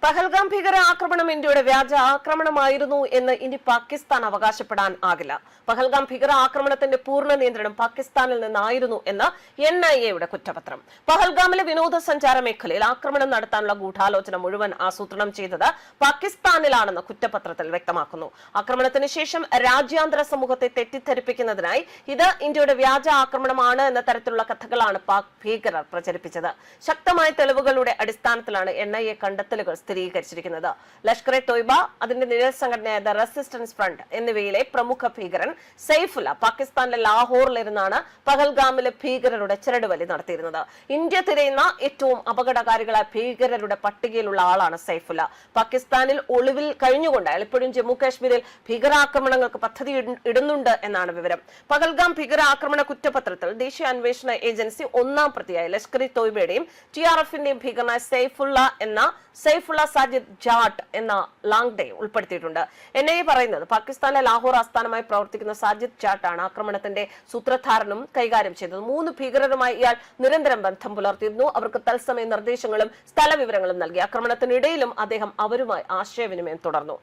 പഹൽഗാം ഭീകര ആക്രമണം ഇന്ത്യയുടെ വ്യാജ ആക്രമണമായിരുന്നു എന്ന് ഇനി പാകിസ്ഥാൻ അവകാശപ്പെടാൻ ആകില്ല. പഹൽഗാം ഭീകര ആക്രമണത്തിന്റെ പൂർണ്ണ നിയന്ത്രണം പാകിസ്ഥാനിൽ നിന്നായിരുന്നു എന്ന് NIA-യുടെ കുറ്റപത്രം. പഹൽഗാമിലെ വിനോദസഞ്ചാര മേഖലയിൽ ആക്രമണം നടത്താനുള്ള ഗൂഢാലോചന മുഴുവൻ ആസൂത്രണം ചെയ്തത് പാകിസ്ഥാനിലാണെന്ന് കുറ്റപത്രത്തിൽ വ്യക്തമാക്കുന്നു. ആക്രമണത്തിന് ശേഷം രാജ്യാന്തര സമൂഹത്തെ തെറ്റിദ്ധരിപ്പിക്കുന്നതിനായി ഇത് ഇന്ത്യയുടെ വ്യാജ ആക്രമണമാണ് എന്ന തരത്തിലുള്ള കഥകളാണ് പാക് ഭീകരർ പ്രചരിപ്പിച്ചത്. ശക്തമായ തെളിവുകളുടെ അടിസ്ഥാനത്തിലാണ് NIA കണ്ടെത്തലുകൾ സ്ഥിരീകരിച്ചിരിക്കുന്നത്. ലഷ്കർ-ഇ തോയ്ബ, അതിന്റെ നിഴൽ സംഘടനയായ ദ റെസിസ്റ്റൻസ് ഫ്രണ്ട് എന്നിവയിലെ പ്രമുഖ ഭീകരൻ സൈഫുല്ല പാകിസ്ഥാനിലെ ലാഹോറിലിരുന്നാണ് പഹൽഗാമിലെ ഭീകരരുടെ ചരടുവലി നടത്തിയിരുന്നത്. ഇന്ത്യ തിരയുന്ന ഏറ്റവും അപകടകാരികളായ ഭീകരരുടെ പട്ടികയിലുള്ള ആളാണ് സൈഫുല്ല. പാകിസ്ഥാനിൽ ഒളിവിൽ കഴിഞ്ഞുകൊണ്ട് അയാൾ ഇപ്പോഴും ജമ്മു കാശ്മീരിൽ ഭീകരാക്രമണങ്ങൾക്ക് പദ്ധതി ഇടുന്നുണ്ട് എന്നാണ് വിവരം. പഹൽഗാം ഭീകരാക്രമണ കുറ്റപത്രത്തിൽ ദേശീയ അന്വേഷണ ഏജൻസി ഒന്നാം പ്രതിയായ ലഷ്കർ-ഇ തോയ്ബയുടെയും TRF-ന്റെയും ഭീകരനായ സൈഫുള്ള സാജിദ് ജാട്ട് എന്ന ലാംഗ്ഡെ ഉൾപ്പെടുത്തിയിട്ടുണ്ട്. NIA പറയുന്നത് പാകിസ്ഥാനിലെ ലാഹോർ ആസ്ഥാനമായി പ്രവർത്തിക്കുന്ന സാജിദ് ജാട്ടാണ് ആക്രമണത്തിന്റെ സൂത്രധാരനും കൈകാര്യം ചെയ്തത്. 3 ഭീകരരുമായി ഇയാൾ നിരന്തരം ബന്ധം പുലർത്തിയിരുന്നു. അവർക്ക് തത്സമയ നിർദ്ദേശങ്ങളും സ്ഥലവിവരങ്ങളും നൽകി. ആക്രമണത്തിനിടയിലും അദ്ദേഹം അവരുമായി ആശയവിനിമയം തുടർന്നു.